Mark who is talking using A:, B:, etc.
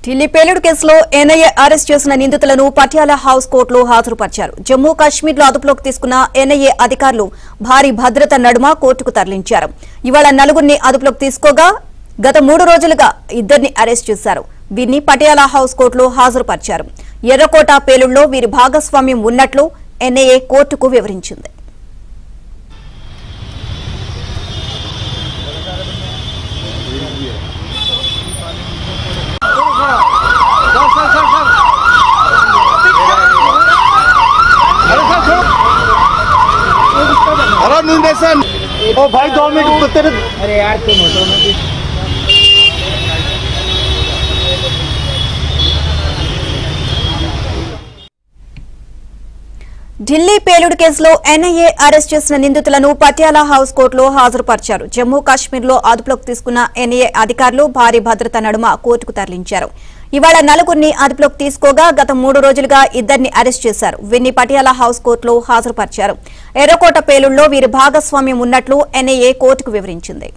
A: ఢిల్లీ పేలుడు కేసులో NIA arrest చేసిన నిందితులను పటియాలా హౌస్ కోర్టులో హాజరుపరిచారు. జమ్మూ కాశ్మీర్లో అదుపులోకి తీసుకున్న ఎన్ఐఏ అధికారులు భారీ భద్రత నడుమ కోర్టుకు తరలించారు. ఇవాళ నలుగురిని అదుపులోకి తీసుకోగా గత 3 రోజులుగా ఇద్దరిని అరెస్ట్ చేశారు. వీరిని పటియాలా హౌస్ కోర్టులో హాజరుపరిచారు. ఎర్రకోట పేలుడులో వీరి భాగస్వామ్యం ఉన్నట్లు ఎన్ఐఏ కోర్టుకు వివరించింది.
B: ओ भाई 2 मिनट तेरे अरे यार तुम हटो ना।
A: ఢిల్లీ పేలుడు కేసులో ఎన్ఐఏ అరెస్ట్ చేసిన నిందితులను పటియాలా హౌస్ కోర్టులో హాజరుపరిచారు. జమ్మూ కాశ్మీర్లో అదుపులోకి తీసుకున్న ఎన్ఐఏ అధికారులు భారీ భద్రత నడుమ కోర్టుకు తరలించారు. ఇవాళ నలుగురిని అదుపులోకి తీసుకోగా గత 3 రోజులుగా ఇద్దరిని అరెస్ట్ చేశారు. వీరిని పటియాలా హౌస్ కోర్టులో హాజరుపరిచారు. ఎర్రకోట పేలుడులో వీరి భాగస్వామ్యం ఉన్నట్లు ఎన్ఐఏ కోర్టుకు వివరించింది.